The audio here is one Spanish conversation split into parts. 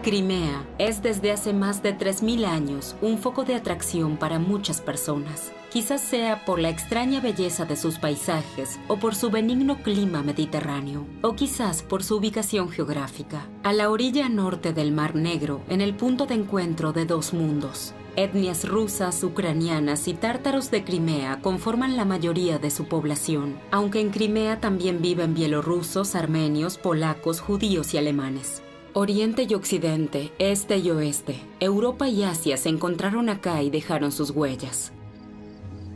Crimea es desde hace más de 3000 años un foco de atracción para muchas personas. Quizás sea por la extraña belleza de sus paisajes o por su benigno clima mediterráneo, o quizás por su ubicación geográfica. A la orilla norte del Mar Negro, en el punto de encuentro de dos mundos, etnias rusas, ucranianas y tártaros de Crimea conforman la mayoría de su población, aunque en Crimea también viven bielorrusos, armenios, polacos, judíos y alemanes. Oriente y Occidente, Este y Oeste, Europa y Asia se encontraron acá y dejaron sus huellas.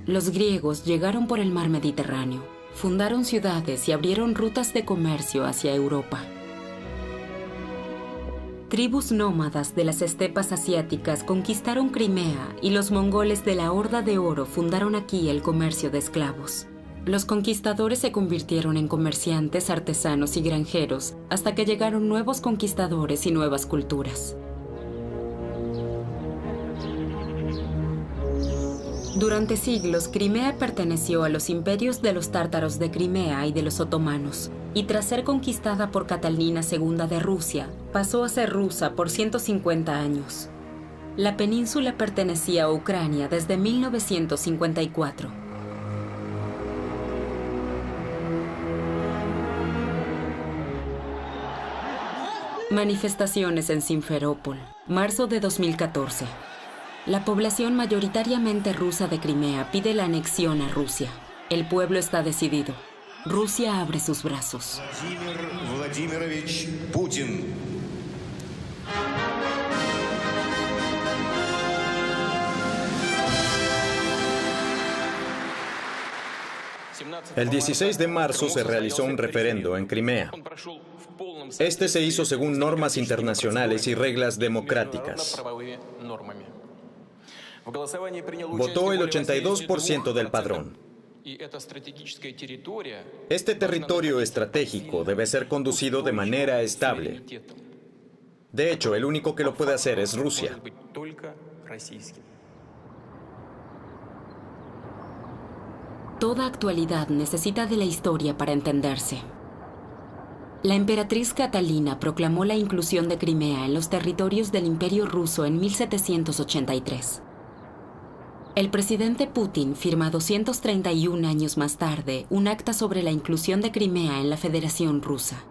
Los griegos llegaron por el mar Mediterráneo, fundaron ciudades y abrieron rutas de comercio hacia Europa. Tribus nómadas de las estepas asiáticas conquistaron Crimea y los mongoles de la Horda de Oro fundaron aquí el comercio de esclavos. Los conquistadores se convirtieron en comerciantes, artesanos y granjeros hasta que llegaron nuevos conquistadores y nuevas culturas. Durante siglos, Crimea perteneció a los imperios de los tártaros de Crimea y de los otomanos, y tras ser conquistada por Catalina II de Rusia, pasó a ser rusa por 150 años. La península pertenecía a Ucrania desde 1954. Manifestaciones en Simferópol, marzo de 2014. La población mayoritariamente rusa de Crimea pide la anexión a Rusia. El pueblo está decidido. Rusia abre sus brazos. Vladimir Vladimirovich Putin. El 16 de marzo se realizó un referendo en Crimea. Este se hizo según normas internacionales y reglas democráticas. Votó el 82% del padrón. Este territorio estratégico debe ser conducido de manera estable. De hecho, el único que lo puede hacer es Rusia. Toda actualidad necesita de la historia para entenderse. La emperatriz Catalina proclamó la inclusión de Crimea en los territorios del Imperio Ruso en 1783. El presidente Putin firma 231 años más tarde un acta sobre la inclusión de Crimea en la Federación Rusa.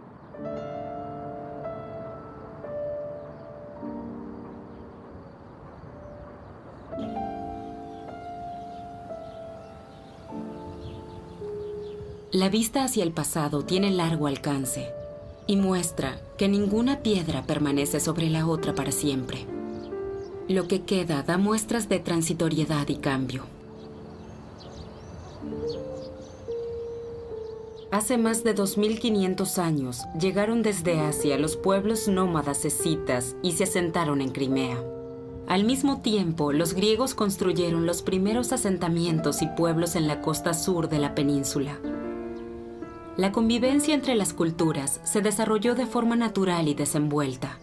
La vista hacia el pasado tiene largo alcance y muestra que ninguna piedra permanece sobre la otra para siempre. Lo que queda da muestras de transitoriedad y cambio. Hace más de 2500 años llegaron desde Asia los pueblos nómadas escitas y se asentaron en Crimea. Al mismo tiempo, los griegos construyeron los primeros asentamientos y pueblos en la costa sur de la península. La convivencia entre las culturas se desarrolló de forma natural y desenvuelta.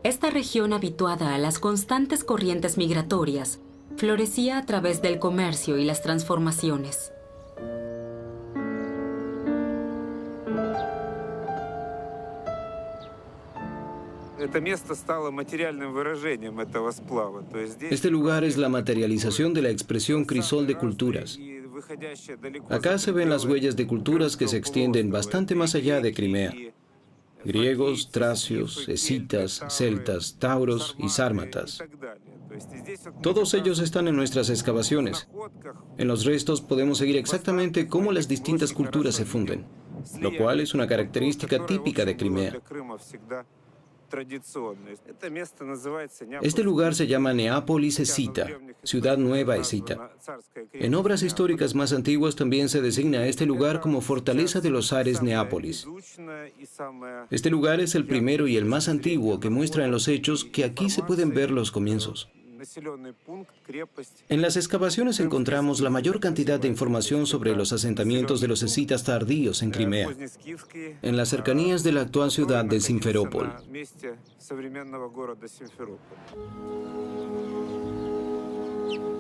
Esta región habituada a las constantes corrientes migratorias florecía a través del comercio y las transformaciones. Este lugar es la materialización de la expresión crisol de culturas. Acá se ven las huellas de culturas que se extienden bastante más allá de Crimea. Griegos, tracios, escitas, celtas, tauros y sármatas. Todos ellos están en nuestras excavaciones. En los restos podemos seguir exactamente cómo las distintas culturas se funden, lo cual es una característica típica de Crimea. Este lugar se llama Neápolis escita, ciudad nueva escita. En obras históricas más antiguas también se designa a este lugar como fortaleza de los zares Neápolis. Este lugar es el primero y el más antiguo que muestra en los hechos que aquí se pueden ver los comienzos. En las excavaciones encontramos la mayor cantidad de información sobre los asentamientos de los escitas tardíos en Crimea, en las cercanías de la actual ciudad de Simferópol.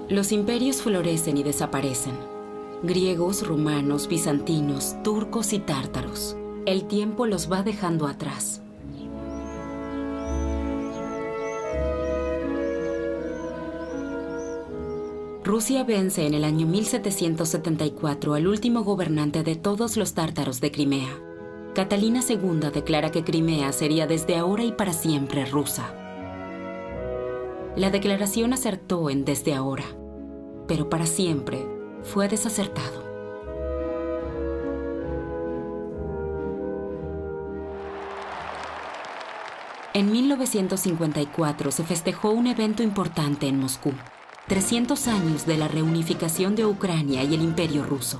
Los imperios florecen y desaparecen. Griegos, romanos, bizantinos, turcos y tártaros. El tiempo los va dejando atrás. Rusia vence en el año 1774 al último gobernante de todos los tártaros de Crimea. Catalina II declara que Crimea sería desde ahora y para siempre rusa. La declaración acertó en desde ahora, pero para siempre fue desacertado. En 1954 se festejó un evento importante en Moscú: 300 años de la reunificación de Ucrania y el Imperio ruso.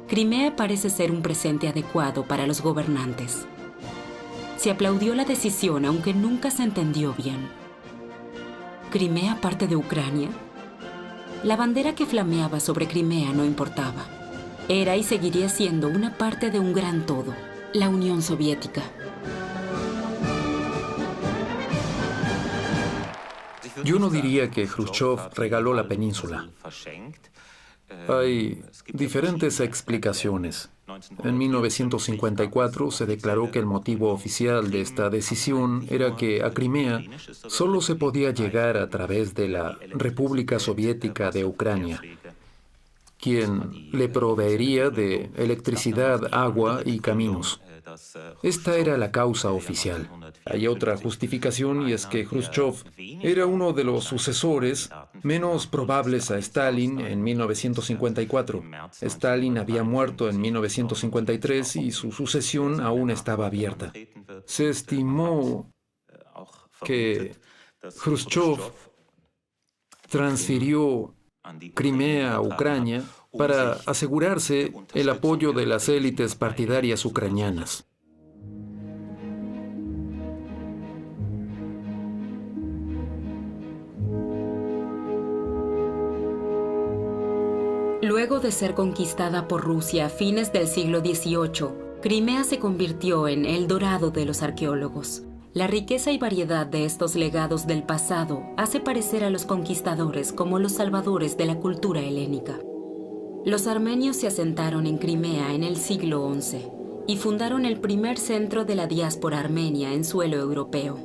Crimea parece ser un presente adecuado para los gobernantes. Se aplaudió la decisión, aunque nunca se entendió bien. ¿Crimea parte de Ucrania? La bandera que flameaba sobre Crimea no importaba. Era y seguiría siendo una parte de un gran todo, la Unión Soviética. Yo no diría que Khrushchev regaló la península. Hay diferentes explicaciones. En 1954 se declaró que el motivo oficial de esta decisión era que a Crimea solo se podía llegar a través de la República Soviética de Ucrania, quien le proveería de electricidad, agua y caminos. Esta era la causa oficial. Hay otra justificación, y es que Khrushchev era uno de los sucesores menos probables a Stalin en 1954. Stalin había muerto en 1953 y su sucesión aún estaba abierta. Se estimó que Khrushchev transfirió Crimea a Ucrania para asegurarse el apoyo de las élites partidarias ucranianas. Luego de ser conquistada por Rusia a fines del siglo XVIII, Crimea se convirtió en el dorado de los arqueólogos. La riqueza y variedad de estos legados del pasado hace parecer a los conquistadores como los salvadores de la cultura helénica. Los armenios se asentaron en Crimea en el siglo XI y fundaron el primer centro de la diáspora armenia en suelo europeo.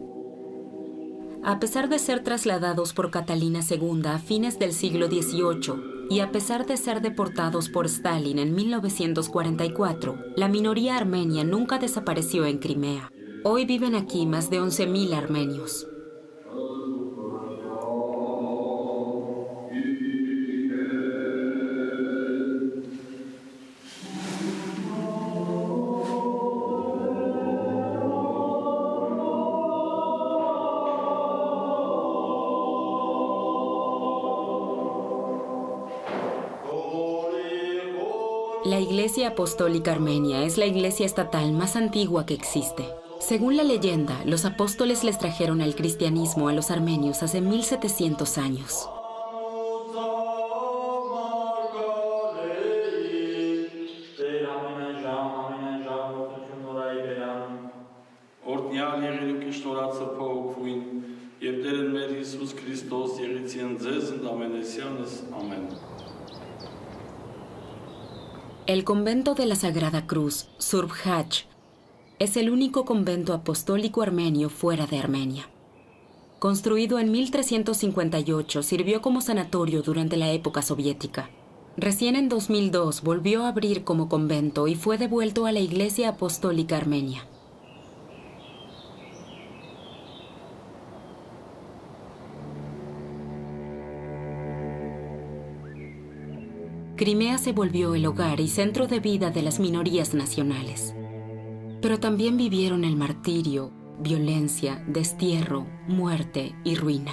A pesar de ser trasladados por Catalina II a fines del siglo XVIII y a pesar de ser deportados por Stalin en 1944, la minoría armenia nunca desapareció en Crimea. Hoy viven aquí más de 11.000 armenios. La Iglesia Apostólica Armenia es la iglesia estatal más antigua que existe. Según la leyenda, los apóstoles les trajeron el cristianismo a los armenios hace 1700 años. El convento de la Sagrada Cruz, Surb-Hach, es el único convento apostólico armenio fuera de Armenia. Construido en 1358, sirvió como sanatorio durante la época soviética. Recién en 2002 volvió a abrir como convento y fue devuelto a la Iglesia Apostólica Armenia. Crimea se volvió el hogar y centro de vida de las minorías nacionales. Pero también vivieron el martirio, violencia, destierro, muerte y ruina.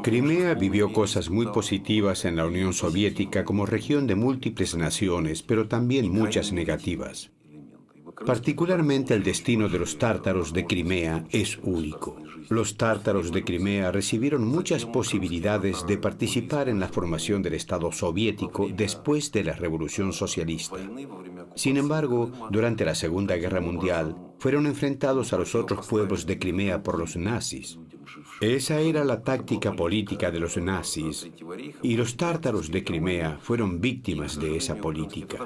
Crimea vivió cosas muy positivas en la Unión Soviética como región de múltiples naciones, pero también muchas negativas. Particularmente el destino de los tártaros de Crimea es único. Los tártaros de Crimea recibieron muchas posibilidades de participar en la formación del Estado soviético después de la Revolución Socialista. Sin embargo, durante la Segunda Guerra Mundial, fueron enfrentados a los otros pueblos de Crimea por los nazis. Esa era la táctica política de los nazis, y los tártaros de Crimea fueron víctimas de esa política.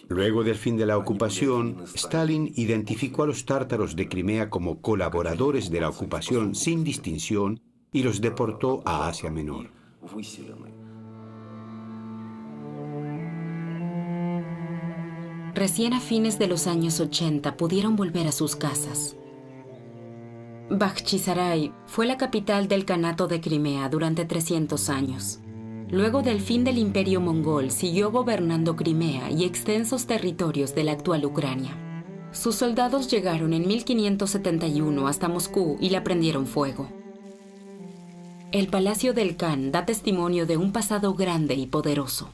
Luego del fin de la ocupación, Stalin identificó a los tártaros de Crimea como colaboradores de la ocupación sin distinción y los deportó a Asia Menor. Recién a fines de los años 80 pudieron volver a sus casas. Bakhchisaray fue la capital del Kanato de Crimea durante 300 años. Luego del fin del Imperio Mongol, siguió gobernando Crimea y extensos territorios de la actual Ucrania. Sus soldados llegaron en 1571 hasta Moscú y le prendieron fuego. El Palacio del Khan da testimonio de un pasado grande y poderoso.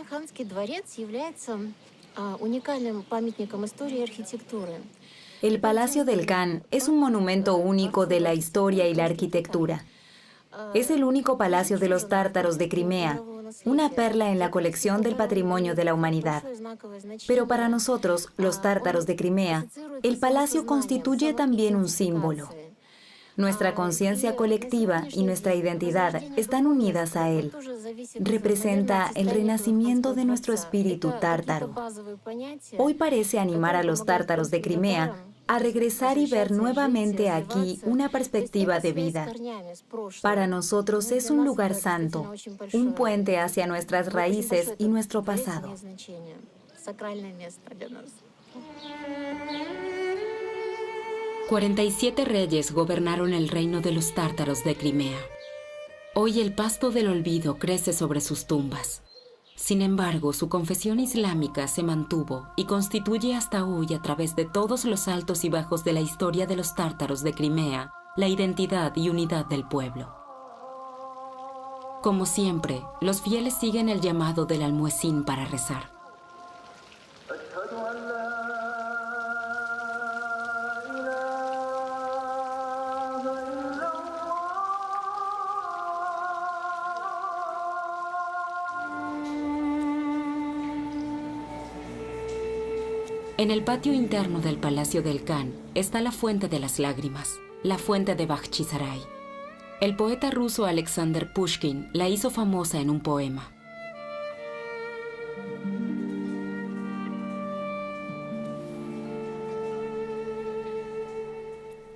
Ханский дворец является уникальным памятником истории и архитектуры. El Palacio del Khan es un monumento único de la historia y la arquitectura. Es el único palacio de los tártaros de Crimea, una perla en la colección del patrimonio de la humanidad. Pero para nosotros, los tártaros de Crimea, el palacio constituye también un símbolo. Nuestra conciencia colectiva y nuestra identidad están unidas a él. Representa el renacimiento de nuestro espíritu tártaro. Hoy parece animar a los tártaros de Crimea a regresar y ver nuevamente aquí una perspectiva de vida. Para nosotros es un lugar santo, un puente hacia nuestras raíces y nuestro pasado. 47 reyes gobernaron el reino de los tártaros de Crimea. Hoy el pasto del olvido crece sobre sus tumbas. Sin embargo, su confesión islámica se mantuvo y constituye hasta hoy, a través de todos los altos y bajos de la historia de los tártaros de Crimea, la identidad y unidad del pueblo. Como siempre, los fieles siguen el llamado del almuecín para rezar. En el patio interno del Palacio del Khan está la Fuente de las Lágrimas, la fuente de Bakhchisaray. El poeta ruso Alexander Pushkin la hizo famosa en un poema.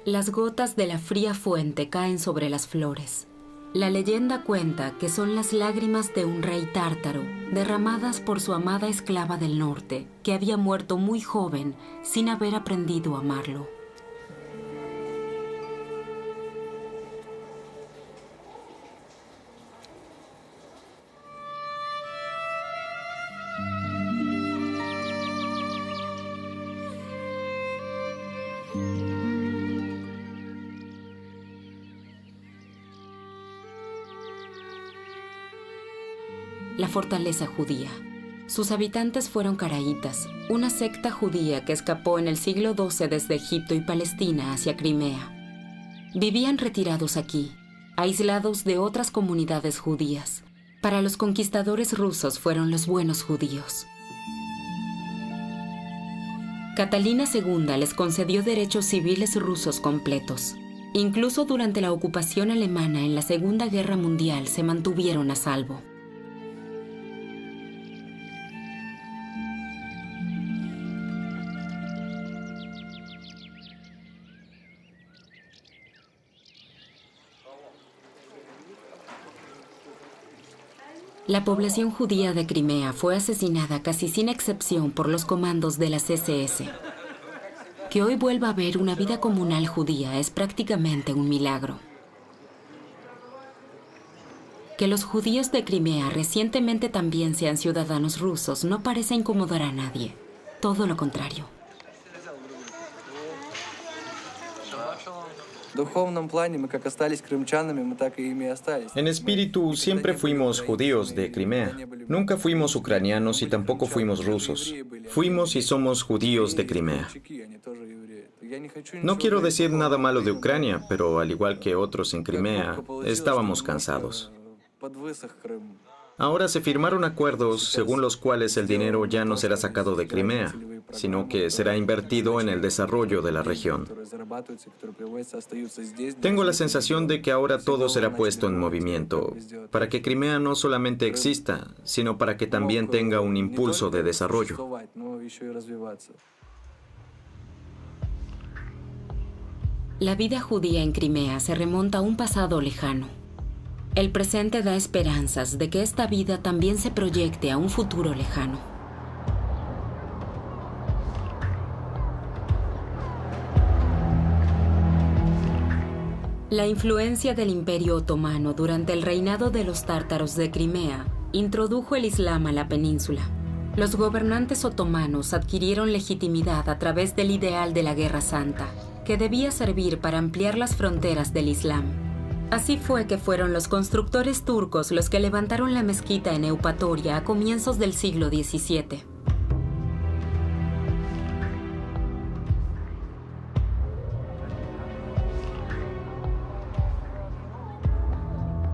Las gotas de la fría fuente caen sobre las flores. La leyenda cuenta que son las lágrimas de un rey tártaro, derramadas por su amada esclava del norte, que había muerto muy joven sin haber aprendido a amarlo. La fortaleza judía. Sus habitantes fueron caraítas, una secta judía que escapó en el siglo XII desde Egipto y Palestina hacia Crimea. Vivían retirados aquí, aislados de otras comunidades judías. Para los conquistadores rusos fueron los buenos judíos. Catalina II les concedió derechos civiles rusos completos. Incluso durante la ocupación alemana en la Segunda Guerra Mundial se mantuvieron a salvo. La población judía de Crimea fue asesinada casi sin excepción por los comandos de las SS. Que hoy vuelva a haber una vida comunal judía es prácticamente un milagro. Que los judíos de Crimea recientemente también sean ciudadanos rusos no parece incomodar a nadie. Todo lo contrario. En espíritu siempre fuimos judíos de Crimea. Nunca fuimos ucranianos y tampoco fuimos rusos. Fuimos y somos judíos de Crimea. No quiero decir nada malo de Ucrania, pero al igual que otros en Crimea, estábamos cansados. Ahora se firmaron acuerdos según los cuales el dinero ya no será sacado de Crimea, sino que será invertido en el desarrollo de la región. Tengo la sensación de que ahora todo será puesto en movimiento, para que Crimea no solamente exista, sino para que también tenga un impulso de desarrollo. La vida judía en Crimea se remonta a un pasado lejano. El presente da esperanzas de que esta vida también se proyecte a un futuro lejano. La influencia del Imperio Otomano durante el reinado de los tártaros de Crimea introdujo el Islam a la península. Los gobernantes otomanos adquirieron legitimidad a través del ideal de la Guerra Santa, que debía servir para ampliar las fronteras del Islam. Así fue que fueron los constructores turcos los que levantaron la mezquita en Eupatoria a comienzos del siglo XVII.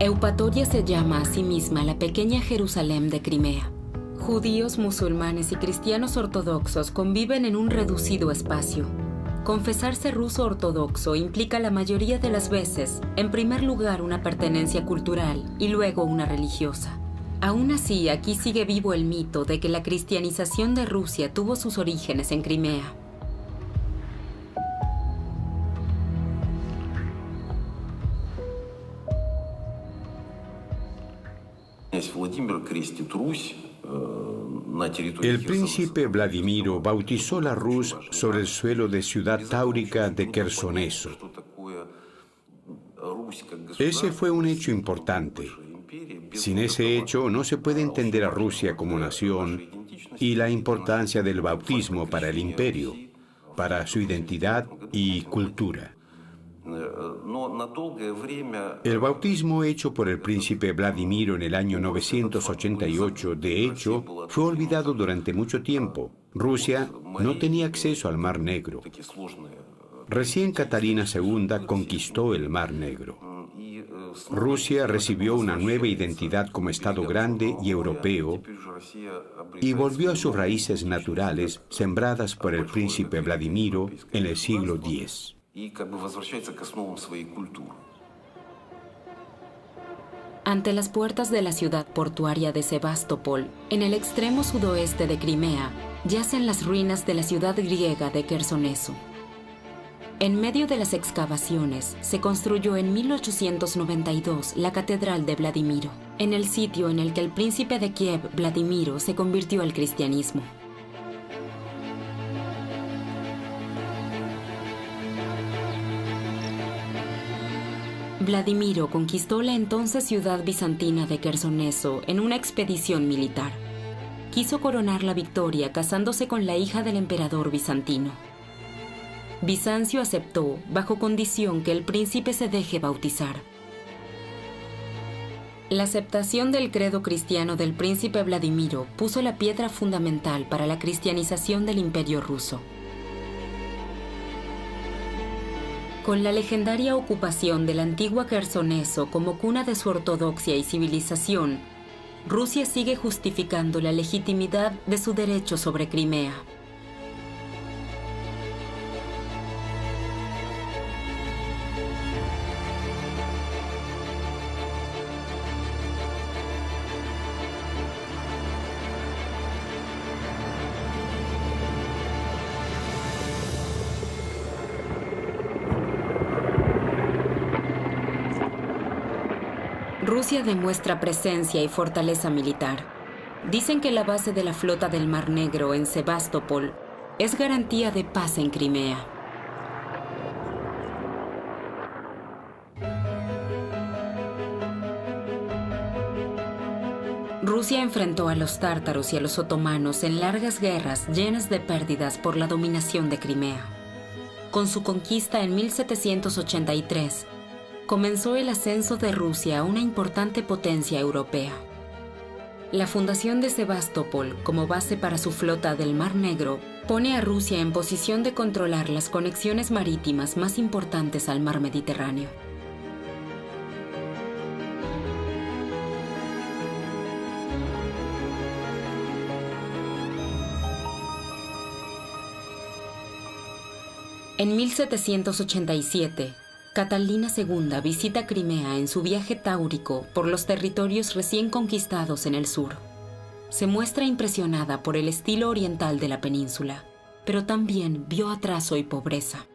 Eupatoria se llama a sí misma la pequeña Jerusalén de Crimea. Judíos, musulmanes y cristianos ortodoxos conviven en un reducido espacio. Confesarse ruso ortodoxo implica la mayoría de las veces, en primer lugar, una pertenencia cultural y luego una religiosa. Aún así, aquí sigue vivo el mito de que la cristianización de Rusia tuvo sus orígenes en Crimea. El príncipe Vladimiro bautizó la Rus sobre el suelo de ciudad táurica de Quersoneso. Ese fue un hecho importante. Sin ese hecho no se puede entender a Rusia como nación y la importancia del bautismo para el imperio, para su identidad y cultura. El bautismo hecho por el príncipe Vladimiro en el año 988, de hecho, fue olvidado durante mucho tiempo. Rusia no tenía acceso al Mar Negro. Recién Catalina II conquistó el Mar Negro. Rusia recibió una nueva identidad como Estado grande y europeo y volvió a sus raíces naturales sembradas por el príncipe Vladimiro en el siglo X. Ante las puertas de la ciudad portuaria de Sebastopol, en el extremo sudoeste de Crimea, yacen las ruinas de la ciudad griega de Quersoneso. En medio de las excavaciones, se construyó en 1892 la Catedral de Vladimiro, en el sitio en el que el príncipe de Kiev, Vladimiro, se convirtió al cristianismo. Vladimiro conquistó la entonces ciudad bizantina de Quersoneso en una expedición militar. Quiso coronar la victoria casándose con la hija del emperador bizantino. Bizancio aceptó, bajo condición que el príncipe se deje bautizar. La aceptación del credo cristiano del príncipe Vladimiro puso la piedra fundamental para la cristianización del Imperio ruso. Con la legendaria ocupación de la antigua Quersoneso como cuna de su ortodoxia y civilización, Rusia sigue justificando la legitimidad de su derecho sobre Crimea. Rusia demuestra presencia y fortaleza militar. Dicen que la base de la flota del Mar Negro en Sebastopol es garantía de paz en Crimea. Rusia enfrentó a los tártaros y a los otomanos en largas guerras llenas de pérdidas por la dominación de Crimea. Con su conquista en 1783, comenzó el ascenso de Rusia a una importante potencia europea. La fundación de Sebastopol como base para su flota del Mar Negro pone a Rusia en posición de controlar las conexiones marítimas más importantes al mar Mediterráneo. En 1787, Catalina II visita Crimea en su viaje táurico por los territorios recién conquistados en el sur. Se muestra impresionada por el estilo oriental de la península, pero también vio atraso y pobreza.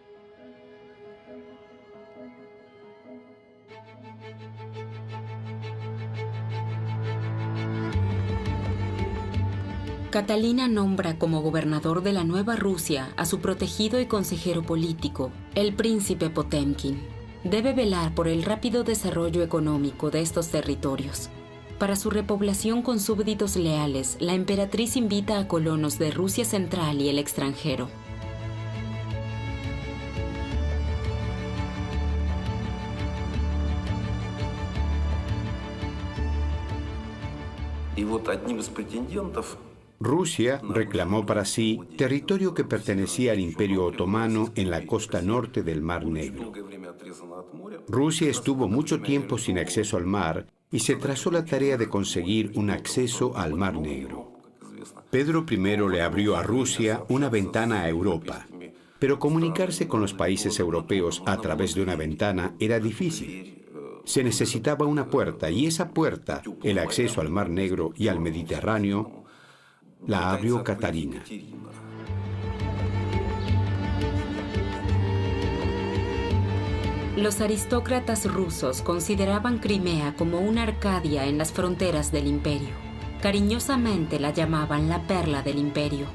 Catalina nombra como gobernador de la Nueva Rusia a su protegido y consejero político, el príncipe Potemkin. Debe velar por el rápido desarrollo económico de estos territorios. Para su repoblación con súbditos leales, la emperatriz invita a colonos de Rusia Central y el extranjero. Rusia reclamó para sí territorio que pertenecía al Imperio Otomano en la costa norte del Mar Negro. Rusia estuvo mucho tiempo sin acceso al mar y se trazó la tarea de conseguir un acceso al Mar Negro. Pedro I le abrió a Rusia una ventana a Europa, pero comunicarse con los países europeos a través de una ventana era difícil. Se necesitaba una puerta y esa puerta, el acceso al Mar Negro y al Mediterráneo, la abrió Catalina. Los aristócratas rusos consideraban Crimea como una Arcadia en las fronteras del imperio. Cariñosamente la llamaban la perla del imperio.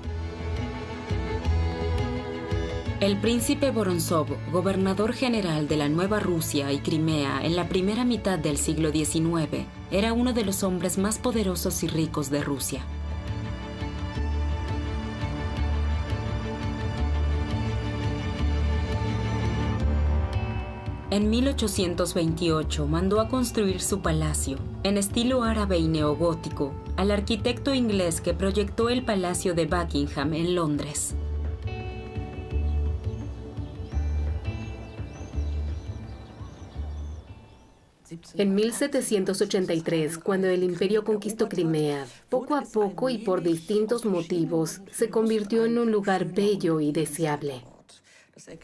El príncipe Vorontsov, gobernador general de la Nueva Rusia y Crimea en la primera mitad del siglo XIX, era uno de los hombres más poderosos y ricos de Rusia. En 1828 mandó a construir su palacio, en estilo árabe y neogótico, al arquitecto inglés que proyectó el Palacio de Buckingham en Londres. En 1783, cuando el imperio conquistó Crimea, poco a poco y por distintos motivos, se convirtió en un lugar bello y deseable.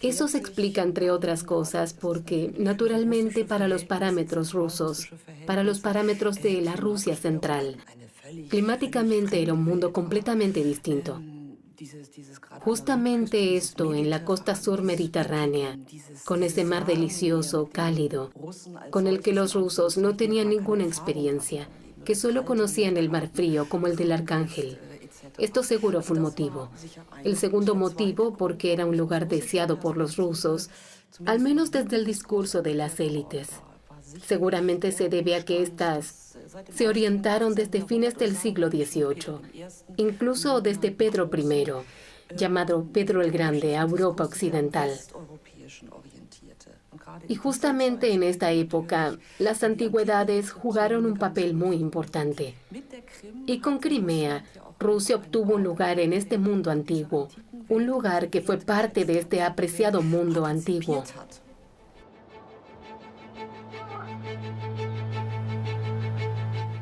Eso se explica, entre otras cosas, porque, naturalmente, para los parámetros rusos, para los parámetros de la Rusia central, climáticamente era un mundo completamente distinto. Justamente esto en la costa sur mediterránea, con ese mar delicioso, cálido, con el que los rusos no tenían ninguna experiencia, que solo conocían el mar frío como el del Arcángel. Esto seguro fue un motivo. El segundo motivo, porque era un lugar deseado por los rusos, al menos desde el discurso de las élites. Seguramente se debe a que éstas se orientaron desde fines del siglo XVIII, incluso desde Pedro I, llamado Pedro el Grande, a Europa occidental. Y justamente en esta época, las antigüedades jugaron un papel muy importante. Y con Crimea, Rusia obtuvo un lugar en este mundo antiguo, un lugar que fue parte de este apreciado mundo antiguo.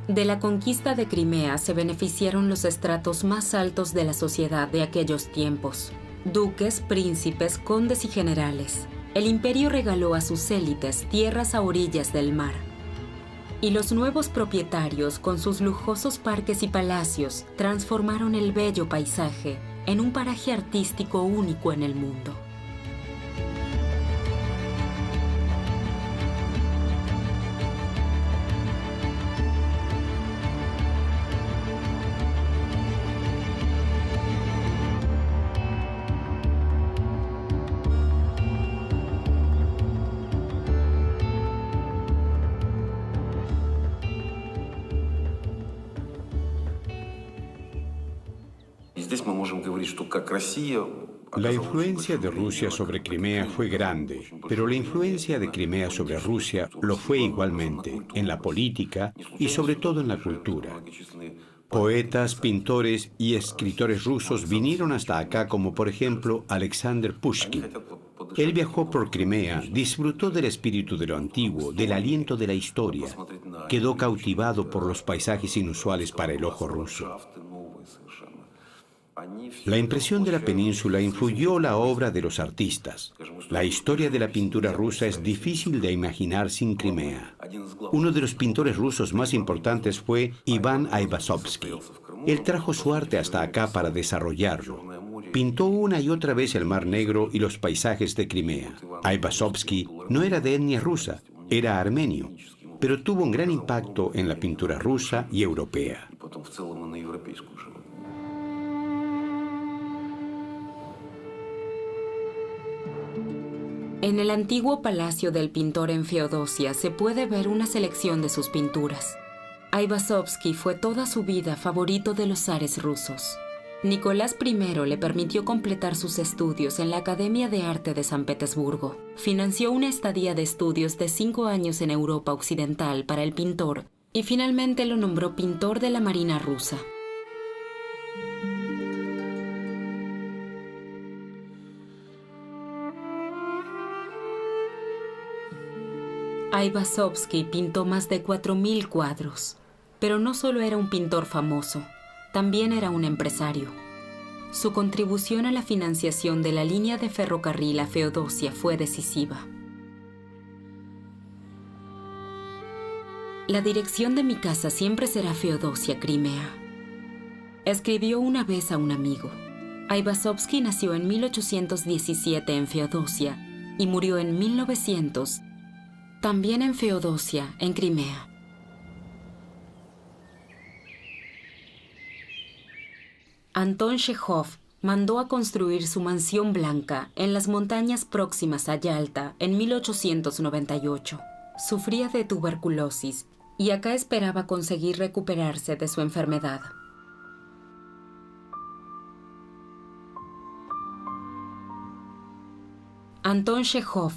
De la conquista de Crimea se beneficiaron los estratos más altos de la sociedad de aquellos tiempos: duques, príncipes, condes y generales. El imperio regaló a sus élites tierras a orillas del mar. Y los nuevos propietarios, con sus lujosos parques y palacios, transformaron el bello paisaje en un paraje artístico único en el mundo. La influencia de Rusia sobre Crimea fue grande, pero la influencia de Crimea sobre Rusia lo fue igualmente en la política y sobre todo en la cultura. Poetas, pintores y escritores rusos vinieron hasta acá, como por ejemplo Alexander Pushkin. Él viajó por Crimea, disfrutó del espíritu de lo antiguo, del aliento de la historia. Quedó cautivado por los paisajes inusuales para el ojo ruso. La impresión de la península influyó la obra de los artistas. La historia de la pintura rusa es difícil de imaginar sin Crimea. Uno de los pintores rusos más importantes fue Iván Aivazovsky. Él trajo su arte hasta acá para desarrollarlo. Pintó una y otra vez el Mar Negro y los paisajes de Crimea. Aivazovsky no era de etnia rusa, era armenio, pero tuvo un gran impacto en la pintura rusa y europea. En el antiguo palacio del pintor en Feodosia se puede ver una selección de sus pinturas. Aivazovsky fue toda su vida favorito de los zares rusos. Nicolás I le permitió completar sus estudios en la Academia de Arte de San Petersburgo. Financió una estadía de estudios de 5 años en Europa Occidental para el pintor y finalmente lo nombró pintor de la Marina rusa. Aivazovsky pintó más de 4.000 cuadros, pero no solo era un pintor famoso, también era un empresario. Su contribución a la financiación de la línea de ferrocarril a Feodosia fue decisiva. La dirección de mi casa siempre será Feodosia, Crimea. Escribió una vez a un amigo. Aivazovsky nació en 1817 en Feodosia y murió en 1900 también en Feodosia, en Crimea. Anton Chekhov mandó a construir su mansión blanca en las montañas próximas a Yalta en 1898. Sufría de tuberculosis y acá esperaba conseguir recuperarse de su enfermedad. Anton Chekhov,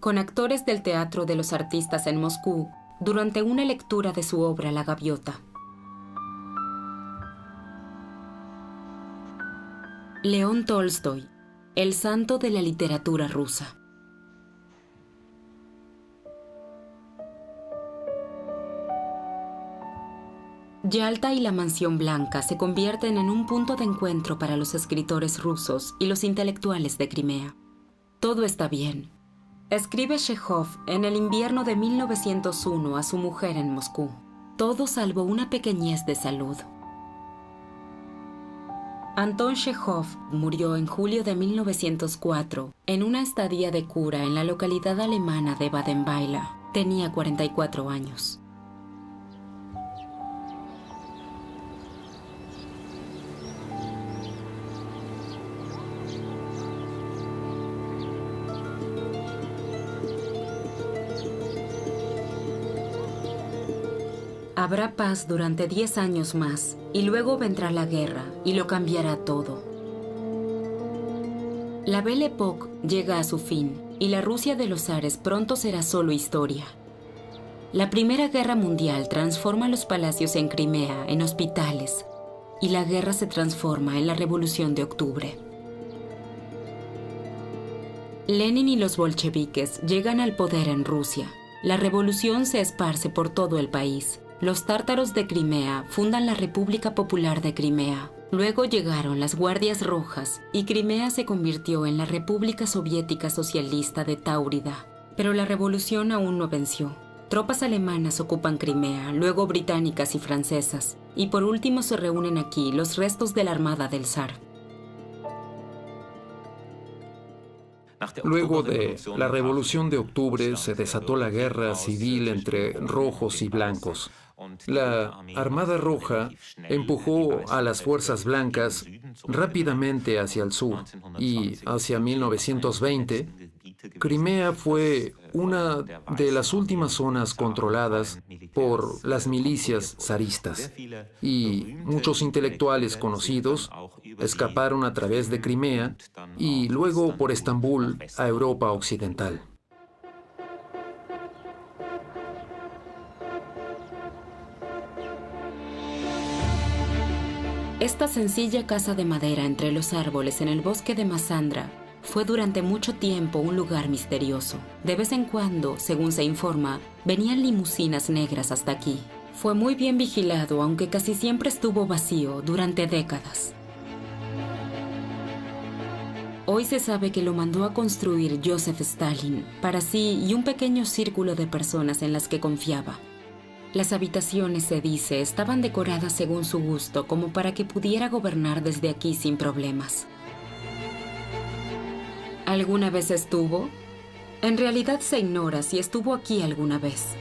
con actores del Teatro de los Artistas en Moscú, durante una lectura de su obra La Gaviota. León Tolstoy, el santo de la literatura rusa. Yalta y la Mansión Blanca se convierten en un punto de encuentro para los escritores rusos y los intelectuales de Crimea. Todo está bien, escribe Chekhov en el invierno de 1901 a su mujer en Moscú. Todo salvo una pequeñez de salud. Anton Chekhov murió en julio de 1904 en una estadía de cura en la localidad alemana de Badenweiler. Tenía 44 años. Habrá paz durante 10 años más, y luego vendrá la guerra, y lo cambiará todo. La Belle Époque llega a su fin, y la Rusia de los zares pronto será solo historia. La Primera Guerra Mundial transforma los palacios en Crimea en hospitales, y la guerra se transforma en la Revolución de Octubre. Lenin y los bolcheviques llegan al poder en Rusia. La revolución se esparce por todo el país. Los tártaros de Crimea fundan la República Popular de Crimea. Luego llegaron las Guardias Rojas y Crimea se convirtió en la República Soviética Socialista de Táurida. Pero la revolución aún no venció. Tropas alemanas ocupan Crimea, luego británicas y francesas, y por último se reúnen aquí los restos de la Armada del Zar. Luego de la Revolución de Octubre se desató la guerra civil entre rojos y blancos. La Armada Roja empujó a las fuerzas blancas rápidamente hacia el sur y hacia 1920, Crimea fue una de las últimas zonas controladas por las milicias zaristas y muchos intelectuales conocidos escaparon a través de Crimea y luego por Estambul a Europa Occidental. Esta sencilla casa de madera entre los árboles en el bosque de Massandra fue durante mucho tiempo un lugar misterioso. De vez en cuando, según se informa, venían limusinas negras hasta aquí. Fue muy bien vigilado, aunque casi siempre estuvo vacío durante décadas. Hoy se sabe que lo mandó a construir Joseph Stalin para sí y un pequeño círculo de personas en las que confiaba. Las habitaciones, se dice, estaban decoradas según su gusto, como para que pudiera gobernar desde aquí sin problemas. ¿Alguna vez estuvo? En realidad se ignora si estuvo aquí alguna vez.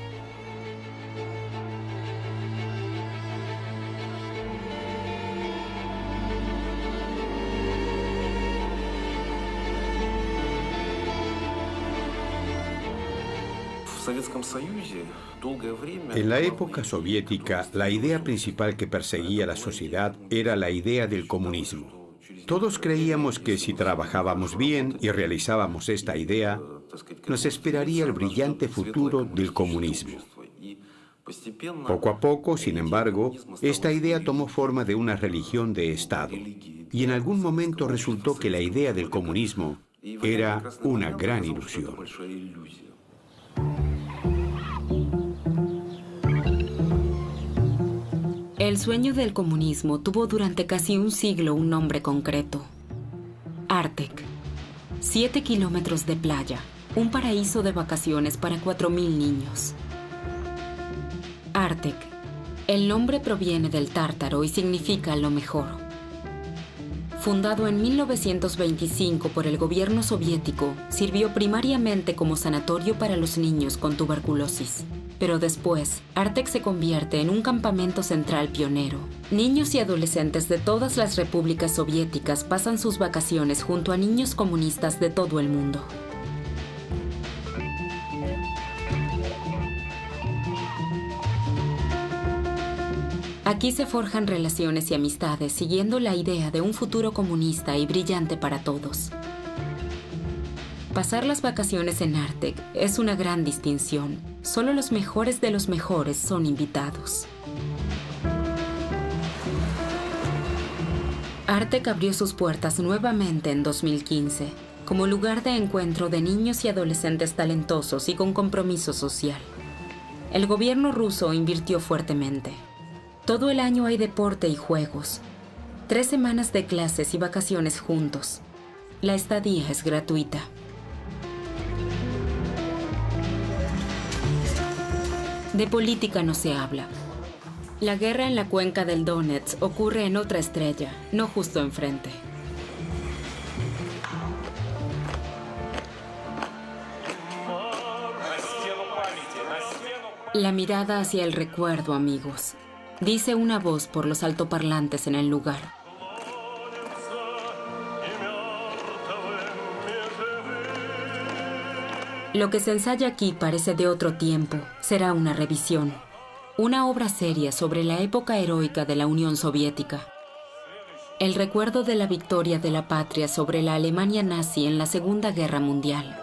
En la época soviética, la idea principal que perseguía la sociedad era la idea del comunismo. Todos creíamos que si trabajábamos bien y realizábamos esta idea, nos esperaría el brillante futuro del comunismo. Poco a poco, sin embargo, esta idea tomó forma de una religión de Estado, y en algún momento resultó que la idea del comunismo era una gran ilusión. El sueño del comunismo tuvo durante casi un siglo un nombre concreto: Artek. 7 kilómetros de playa, un paraíso de vacaciones para 4.000 niños. Artek. El nombre proviene del tártaro y significa lo mejor. Fundado en 1925 por el gobierno soviético, sirvió primariamente como sanatorio para los niños con tuberculosis. Pero después, Artek se convierte en un campamento central pionero. Niños y adolescentes de todas las repúblicas soviéticas pasan sus vacaciones junto a niños comunistas de todo el mundo. Aquí se forjan relaciones y amistades siguiendo la idea de un futuro comunista y brillante para todos. Pasar las vacaciones en Artek es una gran distinción. Solo los mejores de los mejores son invitados. Artek abrió sus puertas nuevamente en 2015, como lugar de encuentro de niños y adolescentes talentosos y con compromiso social. El gobierno ruso invirtió fuertemente. Todo el año hay deporte y juegos. 3 semanas de clases y vacaciones juntos. La estadía es gratuita. De política no se habla. La guerra en la cuenca del Donetsk ocurre en otra estrella, no justo enfrente. La mirada hacia el recuerdo, amigos, dice una voz por los altoparlantes en el lugar. Lo que se ensaya aquí parece de otro tiempo. Será una revisión. Una obra seria sobre la época heroica de la Unión Soviética. El recuerdo de la victoria de la patria sobre la Alemania nazi en la Segunda Guerra Mundial.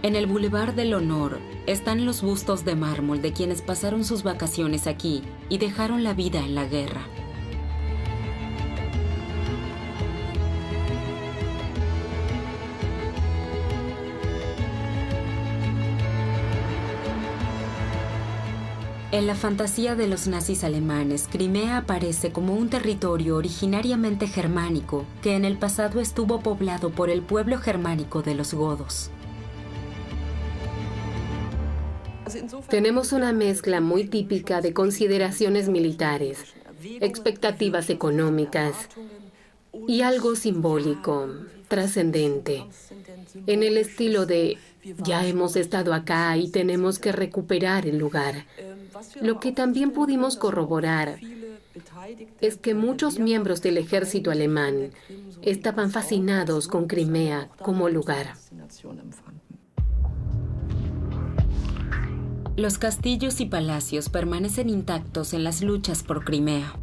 En el Boulevard del Honor están los bustos de mármol de quienes pasaron sus vacaciones aquí y dejaron la vida en la guerra. En la fantasía de los nazis alemanes, Crimea aparece como un territorio originariamente germánico que en el pasado estuvo poblado por el pueblo germánico de los godos. Tenemos una mezcla muy típica de consideraciones militares, expectativas económicas y algo simbólico, trascendente, en el estilo de ya hemos estado acá y tenemos que recuperar el lugar. Lo que también pudimos corroborar es que muchos miembros del ejército alemán estaban fascinados con Crimea como lugar. Los castillos y palacios permanecen intactos en las luchas por Crimea.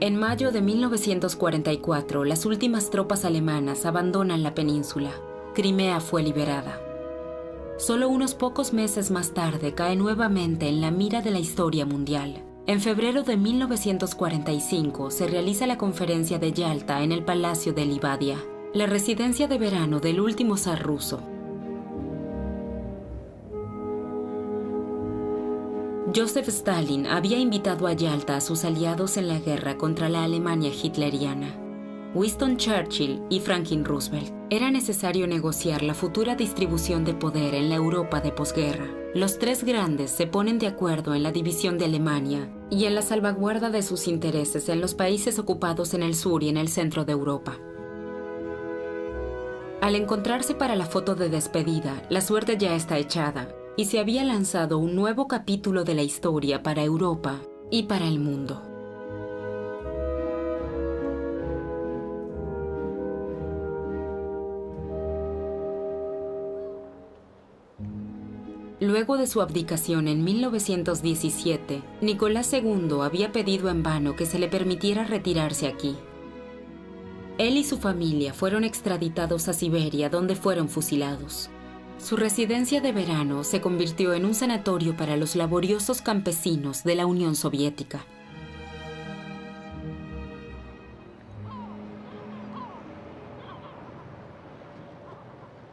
En mayo de 1944, las últimas tropas alemanas abandonan la península. Crimea fue liberada. Solo unos pocos meses más tarde cae nuevamente en la mira de la historia mundial. En febrero de 1945 se realiza la conferencia de Yalta en el Palacio de Livadia, la residencia de verano del último zar ruso. Joseph Stalin había invitado a Yalta a sus aliados en la guerra contra la Alemania hitleriana. Winston Churchill y Franklin Roosevelt. Era necesario negociar la futura distribución de poder en la Europa de posguerra. Los tres grandes se ponen de acuerdo en la división de Alemania y en la salvaguarda de sus intereses en los países ocupados en el sur y en el centro de Europa. Al encontrarse para la foto de despedida, la suerte ya está echada y se había lanzado un nuevo capítulo de la historia para Europa y para el mundo. Luego de su abdicación en 1917, Nicolás II había pedido en vano que se le permitiera retirarse aquí. Él y su familia fueron extraditados a Siberia, donde fueron fusilados. Su residencia de verano se convirtió en un sanatorio para los laboriosos campesinos de la Unión Soviética.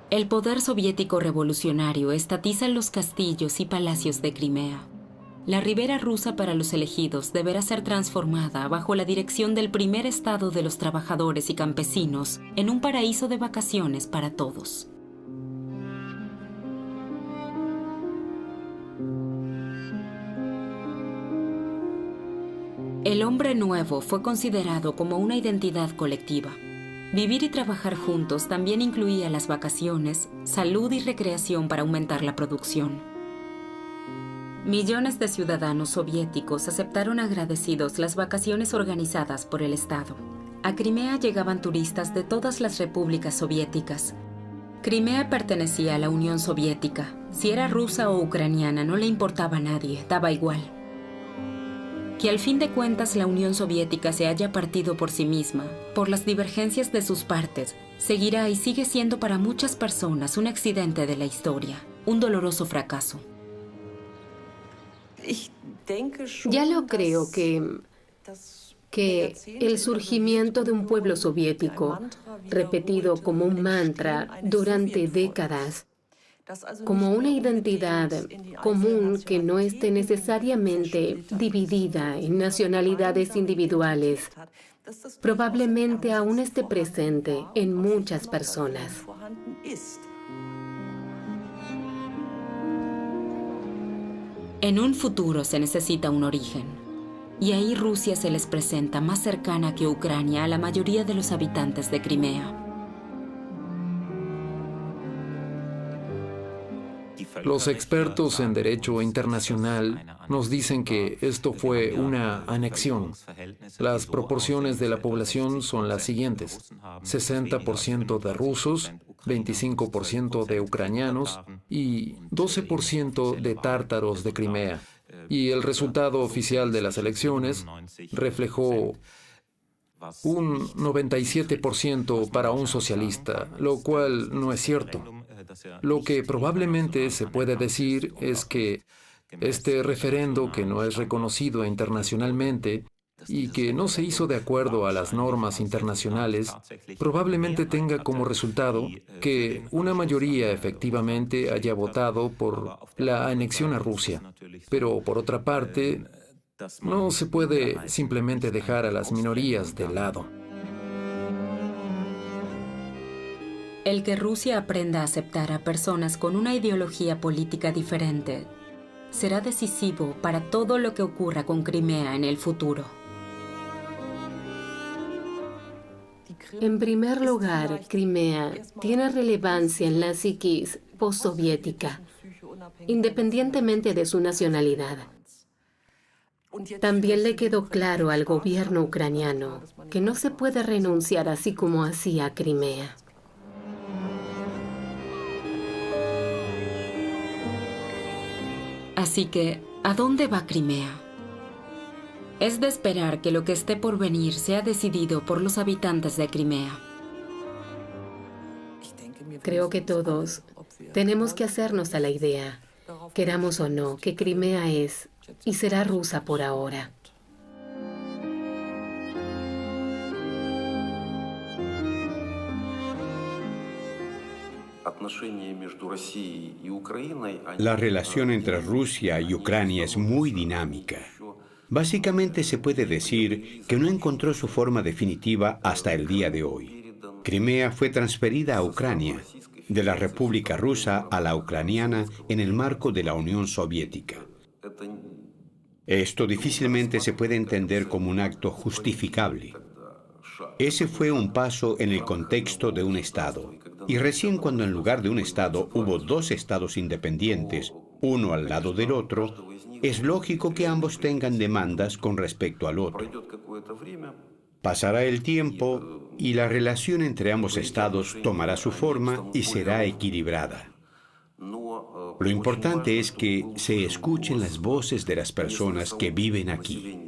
El poder soviético revolucionario estatiza los castillos y palacios de Crimea. La ribera rusa para los elegidos deberá ser transformada bajo la dirección del primer estado de los trabajadores y campesinos en un paraíso de vacaciones para todos. El hombre nuevo fue considerado como una identidad colectiva. Vivir y trabajar juntos también incluía las vacaciones, salud y recreación para aumentar la producción. Millones de ciudadanos soviéticos aceptaron agradecidos las vacaciones organizadas por el Estado. A Crimea llegaban turistas de todas las repúblicas soviéticas. Crimea pertenecía a la Unión Soviética. Si era rusa o ucraniana no le importaba a nadie, daba igual. Que al fin de cuentas la Unión Soviética se haya partido por sí misma, por las divergencias de sus partes, seguirá y sigue siendo para muchas personas un accidente de la historia, un doloroso fracaso. Ya lo creo que el surgimiento de un pueblo soviético, repetido como un mantra durante décadas, como una identidad común que no esté necesariamente dividida en nacionalidades individuales, probablemente aún esté presente en muchas personas. En un futuro se necesita un origen, y ahí Rusia se les presenta más cercana que Ucrania a la mayoría de los habitantes de Crimea. Los expertos en derecho internacional nos dicen que esto fue una anexión. Las proporciones de la población son las siguientes: 60% de rusos, 25% de ucranianos y 12% de tártaros de Crimea. Y el resultado oficial de las elecciones reflejó un 97% para un socialista, lo cual no es cierto. Lo que probablemente se puede decir es que este referendo, que no es reconocido internacionalmente y que no se hizo de acuerdo a las normas internacionales, probablemente tenga como resultado que una mayoría efectivamente haya votado por la anexión a Rusia. Pero por otra parte, no se puede simplemente dejar a las minorías de lado. El que Rusia aprenda a aceptar a personas con una ideología política diferente será decisivo para todo lo que ocurra con Crimea en el futuro. En primer lugar, Crimea tiene relevancia en la psiquis postsoviética, independientemente de su nacionalidad. También le quedó claro al gobierno ucraniano que no se puede renunciar así como hacía Crimea. Así que, ¿a dónde va Crimea? Es de esperar que lo que esté por venir sea decidido por los habitantes de Crimea. Creo que todos Tenemos que hacernos a la idea, queramos o no, que Crimea es y será rusa por ahora. La relación entre Rusia y Ucrania es muy dinámica. Básicamente se puede decir que no encontró su forma definitiva hasta el día de hoy. Crimea fue transferida a Ucrania, de la República Rusa a la ucraniana en el marco de la Unión Soviética. Esto difícilmente se puede entender como un acto justificable. Ese fue un paso en el contexto de un Estado. Y recién cuando en lugar de un Estado hubo dos Estados independientes, uno al lado del otro, es lógico que ambos tengan demandas con respecto al otro. Pasará el tiempo y la relación entre ambos estados tomará su forma y será equilibrada. Lo importante es que se escuchen las voces de las personas que viven aquí.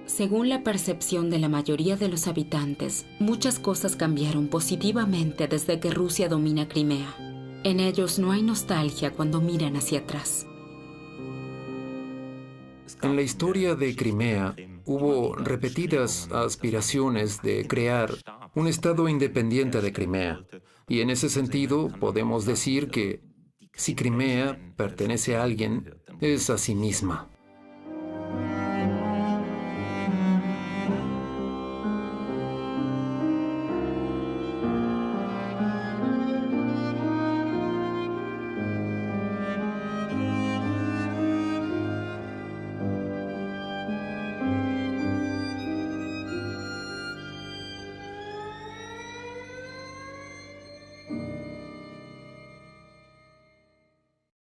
Según la percepción de la mayoría de los habitantes, muchas cosas cambiaron positivamente desde que Rusia domina Crimea. En ellos no hay nostalgia cuando miran hacia atrás. En la historia de Crimea hubo repetidas aspiraciones de crear un Estado independiente de Crimea. Y en ese sentido podemos decir que si Crimea pertenece a alguien, es a sí misma.